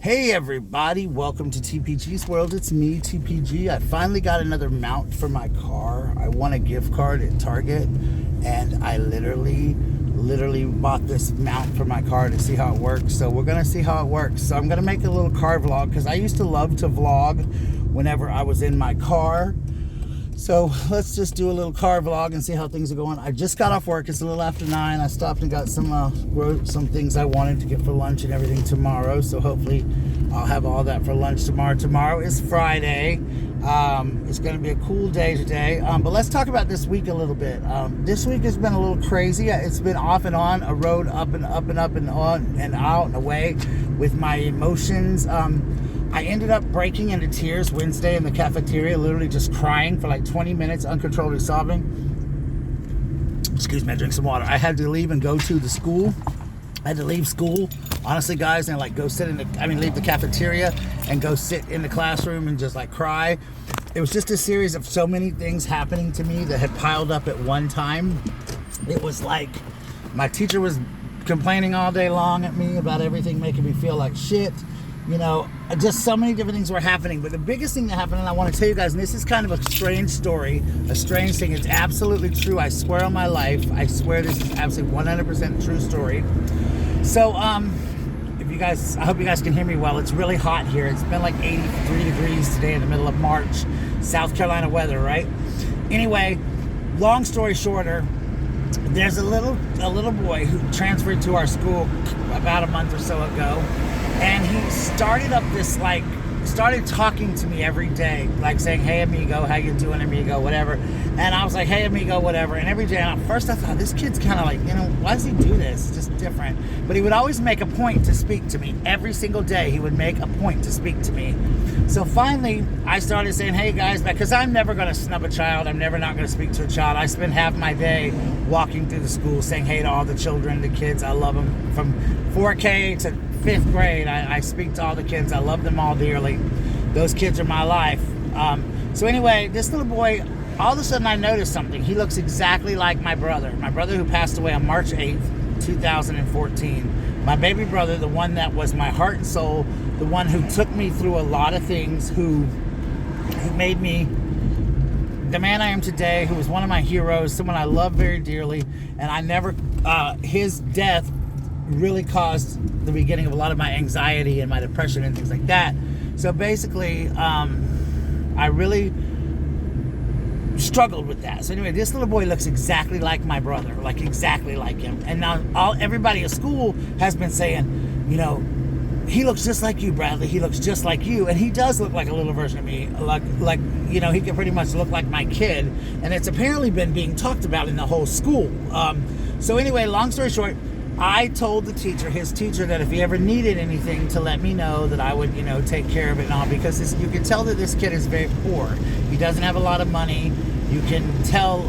Hey everybody, welcome to TPG's world. It's me, TPG. I finally got another mount for my car. I won a gift card at Target, and I literally bought this mount for my car to see how it works. So we're gonna see how it works. So I'm gonna make a little car vlog because I used to love to vlog whenever I was in my car. So let's just do a little car vlog and see how things are going. I just got off work. It's a little after 9. I stopped and got some things I wanted to get for lunch and everything tomorrow. So hopefully I'll have all that for lunch tomorrow. Tomorrow is Friday. It's going to be a cool day today. But let's talk about this week a little bit. This week has been a little crazy. It's been off and on, a road up and up and up and on and out and away with my emotions. I ended up breaking into tears Wednesday in the cafeteria, literally just crying for like 20 minutes, uncontrollably sobbing. Excuse me, I drink some water. I had to leave and go to the school. I had to leave school, honestly, guys, and like go sit leave the cafeteria and go sit in the classroom and just like cry. It was just a series of so many things happening to me that had piled up at one time. It was like my teacher was complaining all day long at me about everything, making me feel like shit. You know, just so many different things were happening. But the biggest thing that happened, and I want to tell you guys, and this is kind of a strange story, a strange thing. It's absolutely true. I swear on my life. I swear this is absolutely 100% true story. So, I hope you guys can hear me well. It's really hot here. It's been like 83 degrees today in the middle of March. South Carolina weather, right? Anyway, long story shorter, there's a little boy who transferred to our school about a month or so ago. And he started talking to me every day, like saying, "Hey, amigo, how you doing, amigo?" Whatever. And I was like, "Hey, amigo," whatever. And every day, and at first I thought, this kid's kind of like, why does he do this? It's just different. But he would always make a point to speak to me. Every single day, he would make a point to speak to me. So finally, I started saying, "Hey, guys," because I'm never going to snub a child. I'm never not going to speak to a child. I spend half my day walking through the school saying hey to all the children, the kids. I love them from 4K to 5th grade. I speak to all the kids. I love them all dearly. Those kids are my life. So anyway, this little boy, all of a sudden I noticed something. He looks exactly like my brother who passed away on March 8th, 2014. My baby brother, the one that was my heart and soul, the one who took me through a lot of things, who made me the man I am today, who was one of my heroes, someone I love very dearly. And I never, his death really caused the beginning of a lot of my anxiety and my depression and things like that. So basically, I really struggled with that. So anyway, this little boy looks exactly like my brother, like exactly like him. And now everybody at school has been saying, he looks just like you, Bradley. He looks just like you. And he does look like a little version of me. Like he can pretty much look like my kid. And it's apparently been being talked about in the whole school. So anyway, long story short, I told his teacher, that if he ever needed anything to let me know, that I would, take care of it and all, because you can tell that this kid is very poor. He doesn't have a lot of money. You can tell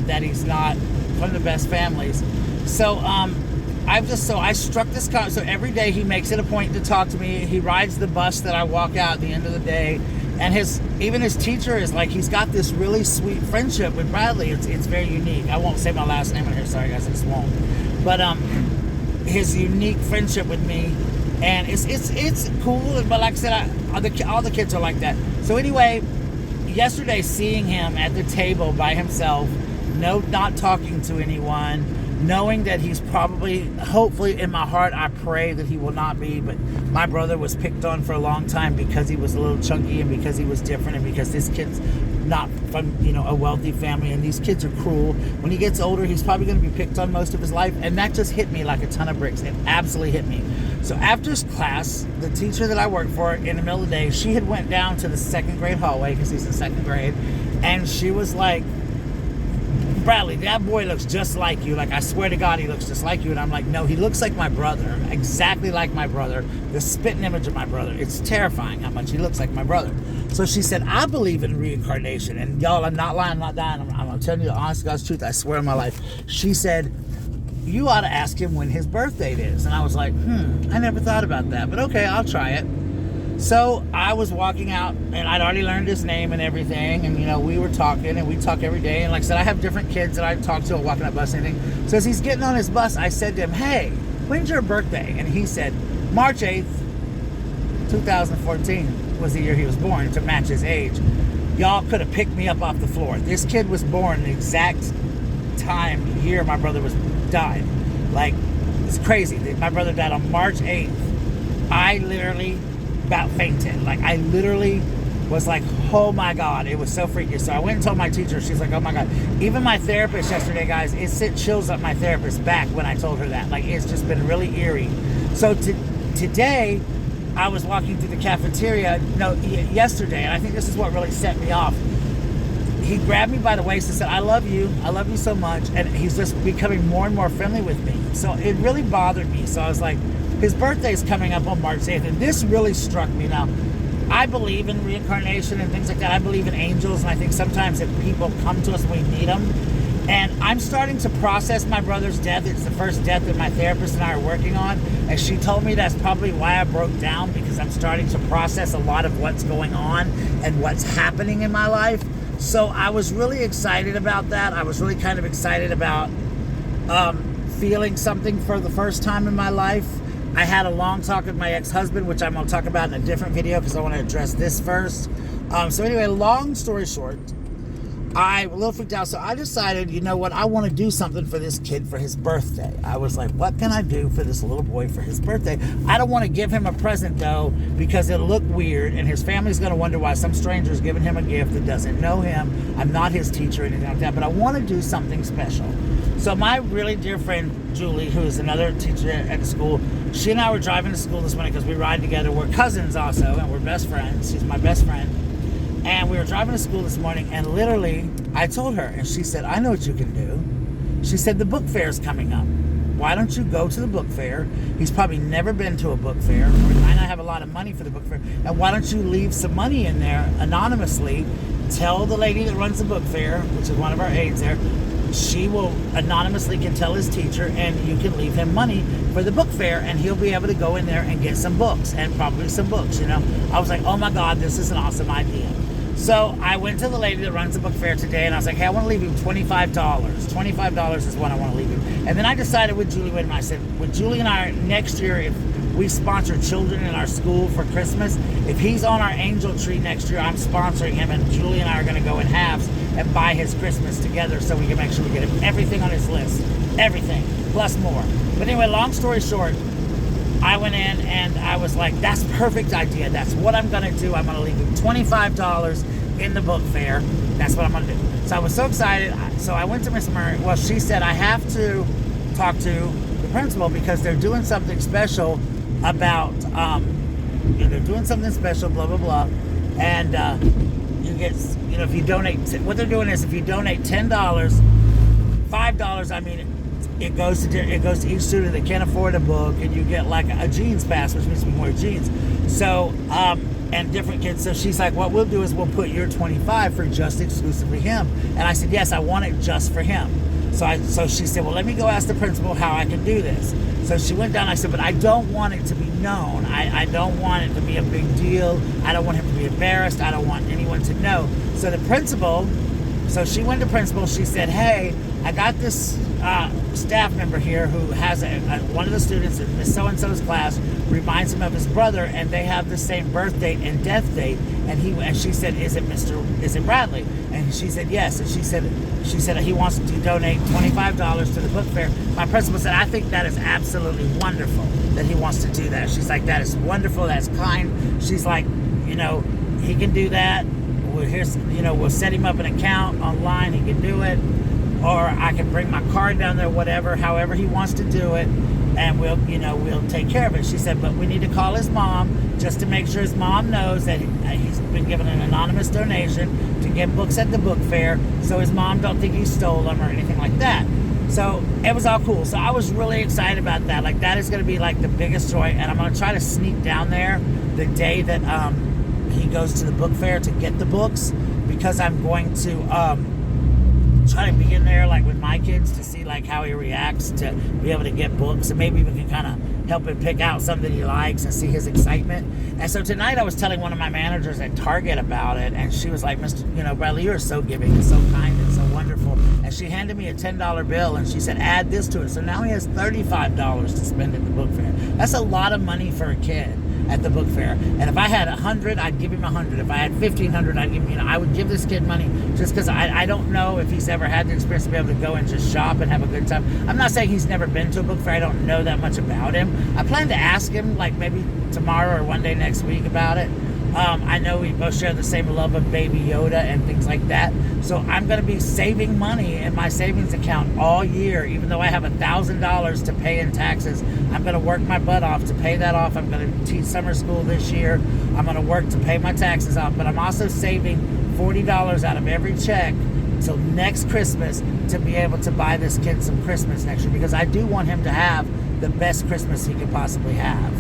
that he's not one of the best families. So I struck this so every day he makes it a point to talk to me. He rides the bus that I walk out at the end of the day. And even his teacher is like, he's got this really sweet friendship with Bradley. It's very unique. I won't say my last name in here. Sorry, guys, I just won't. But his unique friendship with me, and it's cool. But like I said, all the kids are like that. So anyway, yesterday, seeing him at the table by himself, not talking to anyone, knowing that he's probably, hopefully in my heart, I pray that he will not be, but my brother was picked on for a long time because he was a little chunky and because he was different and because this kid's not from, a wealthy family, and these kids are cruel. When he gets older, he's probably going to be picked on most of his life, and that just hit me like a ton of bricks. It absolutely hit me. So after class, the teacher that I work for in the middle of the day, she had went down to the 2nd grade hallway, because he's in 2nd grade, and she was like, "Bradley, that boy looks just like you. Like, I swear to God, he looks just like you." And I'm like, "No, he looks like my brother, exactly like my brother, the spitting image of my brother. It's terrifying how much he looks like my brother." So she said, "I believe in reincarnation." And y'all, I'm not lying, I'm not dying. I'm telling you the honest God's truth. I swear on my life. She said, "You ought to ask him when his birth date is." And I was like, I never thought about that, but okay, I'll try it. So I was walking out, and I'd already learned his name and everything, and we were talking, and we talk every day, and like I said, I have different kids that I talk to walking that bus and everything. So as he's getting on his bus, I said to him, "Hey, when's your birthday?" And he said, "March 8th, 2014 was the year he was born, to match his age. Y'all could have picked me up off the floor. This kid was born the exact year my brother died. Like, it's crazy. My brother died on March 8th. I literally about fainted. Like, I literally was like, oh my God, it was so freaky. So I went and told my teacher. She's like, oh my God. Even my therapist yesterday, guys, it sent chills up my therapist's back when I told her that. Like, it's just been really eerie. So today, I was walking through the cafeteria, yesterday, and I think this is what really set me off. He grabbed me by the waist and said, I love you so much. And he's just becoming more and more friendly with me. So it really bothered me. So I was like, his birthday's coming up on March 8th, and this really struck me. Now, I believe in reincarnation and things like that. I believe in angels, and I think sometimes if people come to us, we need them. And I'm starting to process my brother's death. It's the first death that my therapist and I are working on. And she told me that's probably why I broke down, because I'm starting to process a lot of what's going on and what's happening in my life. So I was really excited about that. I was really kind of excited about feeling something for the first time in my life. I had a long talk with my ex-husband, which I'm going to talk about in a different video because I want to address this first. So anyway, long story short, I'm a little freaked out. So I decided, you know what, I want to do something for this kid for his birthday. I was like, what can I do for this little boy for his birthday? I don't want to give him a present, though, because it'll look weird, and his family's going to wonder why some stranger's giving him a gift that doesn't know him. I'm not his teacher or anything like that, but I want to do something special. So my really dear friend, Julie, who is another teacher at the school, she and I were driving to school this morning because we ride together. We're cousins also, and we're best friends. She's my best friend. And we were driving to school this morning, and literally, I told her, and she said, I know what you can do. She said, the book fair is coming up. Why don't you go to the book fair? He's probably never been to a book fair, or he might not have a lot of money for the book fair. And why don't you leave some money in there anonymously? Tell the lady that runs the book fair, which is one of our aides there, she will anonymously can tell his teacher, and you can leave him money for the book fair, and he'll be able to go in there and get some books, and probably some books, I was like, oh my God, this is an awesome idea. So I went to the lady that runs the book fair today, and I was like, hey, I want to leave him $25. $25 is what I want to leave him. And then I decided with Julie, and I said, with Julie and I, next year, if we sponsor children in our school for Christmas, if he's on our angel tree next year, I'm sponsoring him, and Julie and I are going to go in halves and buy his Christmas together so we can make sure we get him everything on his list. Everything, plus more. But anyway, long story short, I went in and I was like, that's perfect idea. That's what I'm going to do. I'm going to leave him $25 in the book fair. That's what I'm going to do. So I was so excited. So I went to Miss Murray. Well, she said, I have to talk to the principal because they're doing something special about, they're doing something special, blah, blah, blah. And you get, if you donate, what they're doing is if you donate $10, $5, I mean, it goes to each student that can't afford a book, and you get like a jeans pass, which means we wear jeans. So, and different kids. So she's like, what we'll do is we'll put your 25 for just exclusively him. And I said, yes, I want it just for him. So she said, well, let me go ask the principal how I can do this. So she went down. I said, but I don't want it to be known. I don't want it to be a big deal. I don't want him to be embarrassed. I don't want anyone to know. So the principal, so she went to principal. She said, hey, I got this staff member here who has one of the students in Miss So-and-so's class reminds him of his brother, and they have the same birth date and death date. And she said, is it Bradley? And she said, yes. And she said he wants to donate $25 to the book fair. My principal said, I think that is absolutely wonderful that he wants to do that. She's like, that is wonderful. That's kind. She's like, he can do that. We'll set him up an account online. He can do it. Or I can bring my card down there, however he wants to do it, and we'll take care of it. She said, but we need to call his mom just to make sure his mom knows that he's been given an anonymous donation to get books at the book fair, so his mom don't think he stole them or anything like that. So it was all cool. So I was really excited about that. Like, that is going to be like the biggest joy, and I'm going to try to sneak down there the day that he goes to the book fair to get the books, because I'm going to try to be in there like with my kids to see like how he reacts to be able to get books, and maybe we can kind of help him pick out something he likes and see his excitement. And so tonight I was telling one of my managers at Target about it, and she was like, Mr. Bradley, you're so giving and so kind and so wonderful. And she handed me a $10 bill, and she said, add this to it. So now he has $35 to spend at the book fair. That's a lot of money for a kid. at the book fair. And if I had 100, I'd give him 100. If I had 1,500, I'd give him, I would give this kid money just because I don't know if he's ever had the experience to be able to go and just shop and have a good time. I'm not saying he's never been to a book fair. I don't know that much about him. I plan to ask him, like maybe tomorrow or one day next week about it. I know we both share the same love of Baby Yoda and things like that. So I'm going to be saving money in my savings account all year, even though I have $1,000 to pay in taxes. I'm going to work my butt off to pay that off. I'm going to teach summer school this year. I'm going to work to pay my taxes off. But I'm also saving $40 out of every check till next Christmas to be able to buy this kid some Christmas next year, because I do want him to have the best Christmas he could possibly have,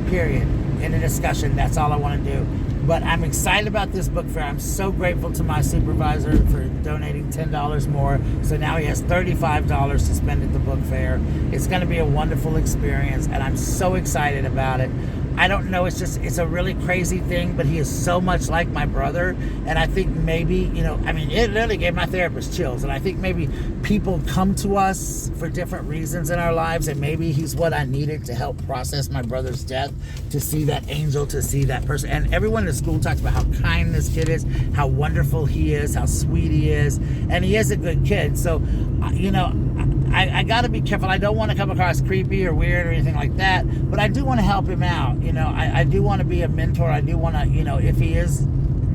period. In a discussion, that's all I want to do. But I'm excited about this book fair. I'm so grateful to my supervisor for donating $10 more. So now he has $35 to spend at the book fair. It's going to be a wonderful experience, and I'm so excited about it. I don't know, it's a really crazy thing, but he is so much like my brother. And I think maybe, it literally gave my therapist chills. And I think maybe people come to us for different reasons in our lives, and maybe he's what I needed to help process my brother's death, to see that angel, to see that person. And everyone in school talks about how kind this kid is, how wonderful he is, how sweet he is. And he is a good kid. So, I got to be careful. I don't want to come across creepy or weird or anything like that, but I do want to help him out. I do want to be a mentor. I do want to, if he is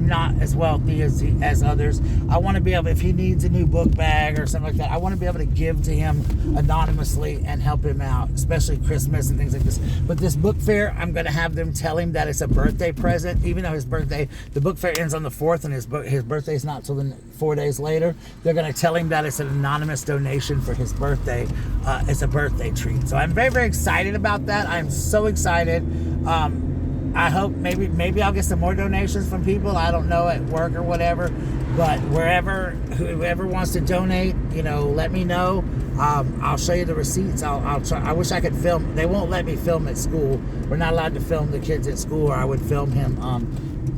not as wealthy as others, I want to be able, if he needs a new book bag or something like that, I want to be able to give to him anonymously and help him out, especially Christmas and things like this. But this book fair, I'm going to have them tell him that it's a birthday present, even though the book fair ends on the 4th and his birthday's not till 4 days later. They're going to tell him that it's an anonymous donation for his birthday. It's a birthday treat. So I'm very, very excited about that. I'm so excited. I hope maybe I'll get some more donations from people, I don't know, at work or whatever. But whoever wants to donate, let me know. I'll show you the receipts. I'll try. I wish I could film. They won't let me film at school. We're not allowed to film the kids at school, or I would film him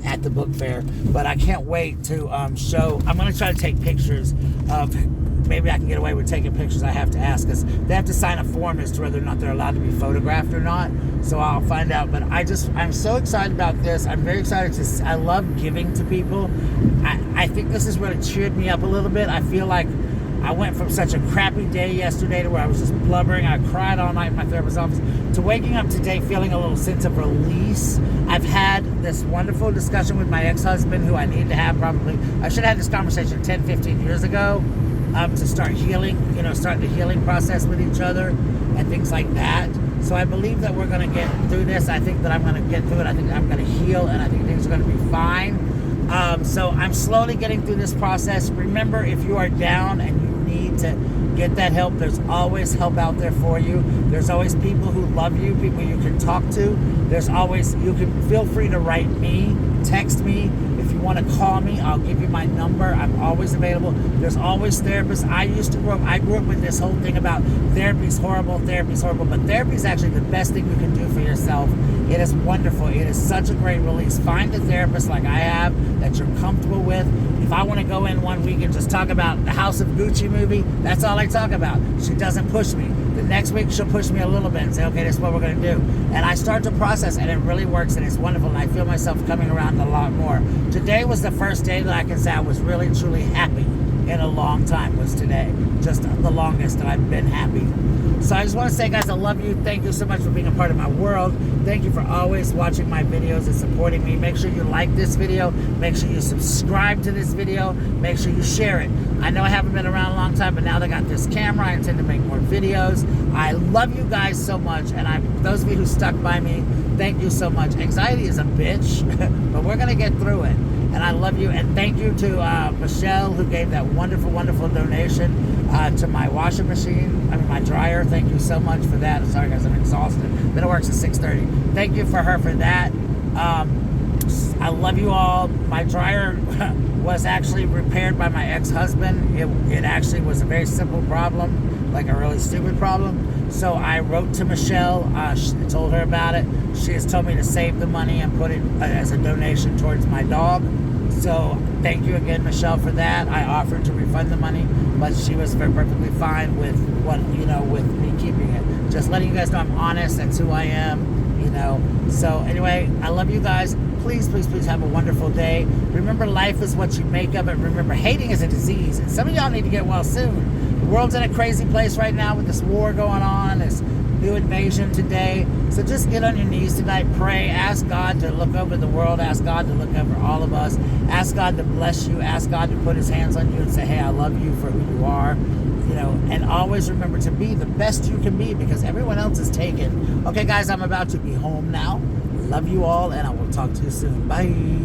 at the book fair. But I can't wait to show. I'm going to try to take pictures of. Maybe I can get away with taking pictures. I have to ask, because they have to sign a form as to whether or not they're allowed to be photographed or not. So I'll find out. But I'm so excited about this. I'm very excited I love giving to people. I think this has really cheered me up a little bit. I feel like I went from such a crappy day yesterday to where I was just blubbering. I cried all night in my therapist's office, to waking up today feeling a little sense of release. I've had this wonderful discussion with my ex-husband, who I need to have probably. I should have had this conversation 10, 15 years ago. To start healing, start the healing process with each other and things like that. So I believe that we're going to get through this. I think that I'm going to get through it. I think I'm going to heal, and I think things are going to be fine. So I'm slowly getting through this process. Remember, if you are down and you need to get that help, there's always help out there for you. There's always people who love you, people you can talk to. You can feel free to write me, text me. If you want to call me, I'll give you my number. I'm always available. There's always therapists. I grew up with this whole thing about therapy's horrible, but therapy is actually the best thing you can do for yourself. It is wonderful. It is such a great release. Find a therapist like I have that you're comfortable with. If I want to go in one week and just talk about the House of Gucci movie, that's all I talk about. She doesn't push me. The next week she'll push me a little bit and say, okay, this is what we're going to do. And I start to process, and it really works, and it's wonderful, and I feel myself coming around a lot more. Today was the first day that I can say I was really, truly happy in a long time, was today. Just the longest that I've been happy. So I just want to say, guys, I love you. Thank you so much for being a part of my world. Thank you for always watching my videos and supporting me. Make sure you like this video. Make sure you subscribe to this video. Make sure you share it. I know I haven't been around a long time, but now that I got this camera, I intend to make more videos. I love you guys so much, and those of you who stuck by me, thank you so much. Anxiety is a bitch, but we're going to get through it. And I love you. And thank you to Michelle, who gave that wonderful, wonderful donation to my washing machine. My dryer. Thank you so much for that. Sorry, guys, I'm exhausted. Then it works at 6:30. Thank you for her for that. I love you all. My dryer was actually repaired by my ex-husband. It actually was a very simple problem, like a really stupid problem. So I wrote to Michelle, told her about it. She has told me to save the money and put it as a donation towards my dog. So thank you again, Michelle, for that. I offered to refund the money, but she was perfectly fine with with me keeping it. Just letting you guys know I'm honest. That's who I am. you know. So anyway, I love you guys. Please, please, please have a wonderful day. Remember, life is what you make of it. Remember, hating is a disease, and some of y'all need to get well soon. The world's in a crazy place right now with this war going on, this new invasion today. So just get on your knees tonight, pray, ask God to look over the world, ask God to look over all of us, ask God to bless you, ask God to put his hands on you and say, hey, I love you for who you are. You know, and always remember to be the best you can be, because everyone else is taken. Okay, guys, I'm about to be home now. Love you all, and I will talk to you soon. Bye.